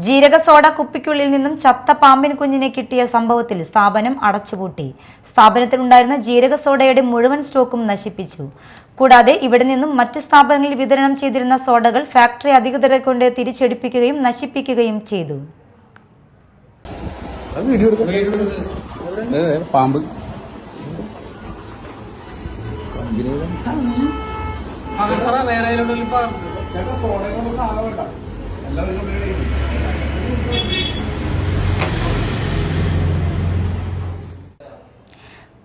ജീരക സോഡ കുപ്പിക്കുള്ളിൽ നിന്നും ചത്ത പാമ്പിൻ കുഞ്ഞിനെ കിട്ടിയ സംഭവത്തിൽ സ്ഥാപനം അടച്ചുപൂട്ടി. സ്ഥാപനത്തിലുണ്ടായിരുന്ന ജീരക സോഡയുടെ മുഴുവൻ സ്റ്റോക്കും നശിപ്പിച്ചു. കൂടാതെ ഇവിടെ നിന്നും മറ്റ് സ്ഥാപനങ്ങളിൽ വിതരണം ചെയ്തിരുന്ന സോഡകൾ ഫാക്ടറി അധികൃതരെ കൊണ്ട് തിരിച്ചെടുപ്പിക്കുകയും നശിപ്പിക്കുകയും ചെയ്തു.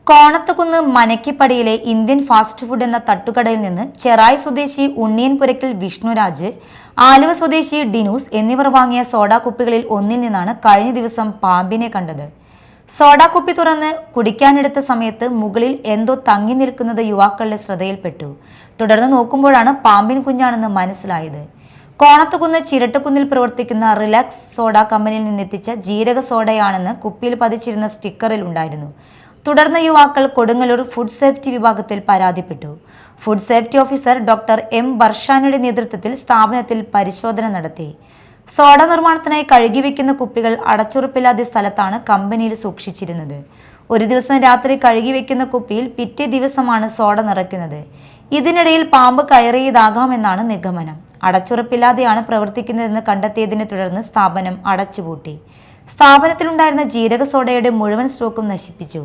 കോണത്തുകുന്ന് മനക്കിപ്പടിയിലെ ഇന്ത്യൻ ഫാസ്റ്റ് ഫുഡ് എന്ന തട്ടുകടയിൽ നിന്ന് ചെറായി സ്വദേശി ഉണ്ണിയൻപുരയ്ക്കൽ വിഷ്ണുരാജ്, ആലുവ സ്വദേശി ഡിനൂസ് എന്നിവർ വാങ്ങിയ സോഡാ കുപ്പികളിൽ ഒന്നിൽ നിന്നാണ് കഴിഞ്ഞ ദിവസം പാമ്പിനെ കണ്ടത്. സോഡാ കുപ്പി തുറന്ന് കുടിക്കാനെടുത്ത സമയത്ത് മുകളിൽ എന്തോ തങ്ങി നിൽക്കുന്നത് യുവാക്കളുടെ ശ്രദ്ധയിൽപ്പെട്ടു. തുടർന്ന് നോക്കുമ്പോഴാണ് പാമ്പിൻ കുഞ്ഞാണെന്ന് മനസ്സിലായത്. കോണത്തുകുന്ന് ചിരട്ടക്കുന്നിൽ പ്രവർത്തിക്കുന്ന റിലാക്സ് സോഡ കമ്പനിയിൽ നിന്നെത്തിച്ച ജീരക സോഡയാണെന്ന് കുപ്പിയിൽ പതിച്ചിരുന്ന സ്റ്റിക്കറിൽ ഉണ്ടായിരുന്നു. തുടർന്ന് യുവാക്കൾ കൊടുങ്ങല്ലൂർ ഫുഡ് സേഫ്റ്റി വിഭാഗത്തിൽ പരാതിപ്പെട്ടു. Food safety officer doctor M ബർഷാനയുടെ നേതൃത്വത്തിൽ സ്ഥാപനത്തിൽ പരിശോധന നടത്തി. സോഡ നിർമ്മാണത്തിനായി കഴുകിവെക്കുന്ന കുപ്പികൾ അടച്ചുറപ്പില്ലാത്ത സ്ഥലത്താണ് കമ്പനിയിൽ സൂക്ഷിച്ചിരുന്നത്. ഒരു ദിവസം രാത്രി കഴുകിവെക്കുന്ന കുപ്പിയിൽ പിറ്റേ ദിവസമാണ് സോഡ നിറയ്ക്കുന്നത്. ഇതിനിടയിൽ പാമ്പ് കയറിയതാകാമെന്നാണ് നിഗമനം. അടച്ചുറപ്പില്ലാതെയാണ് പ്രവർത്തിക്കുന്നതെന്ന് കണ്ടെത്തിയതിനെ തുടർന്ന് സ്ഥാപനം അടച്ചുപൂട്ടി. സ്ഥാപനത്തിലുണ്ടായിരുന്ന ജീരക സോഡയുടെ മുഴുവൻ സ്റ്റോക്കും നശിപ്പിച്ചു.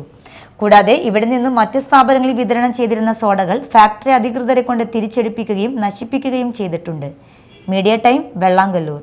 കൂടാതെ ഇവിടെ നിന്നും മറ്റ് സ്ഥാപനങ്ങളിൽ വിതരണം ചെയ്തിരുന്ന സോഡകൾ ഫാക്ടറി അധികൃതരെ കൊണ്ട് തിരിച്ചെടുപ്പിക്കുകയും നശിപ്പിക്കുകയും ചെയ്തിട്ടുണ്ട്. Media time, Vellangallur.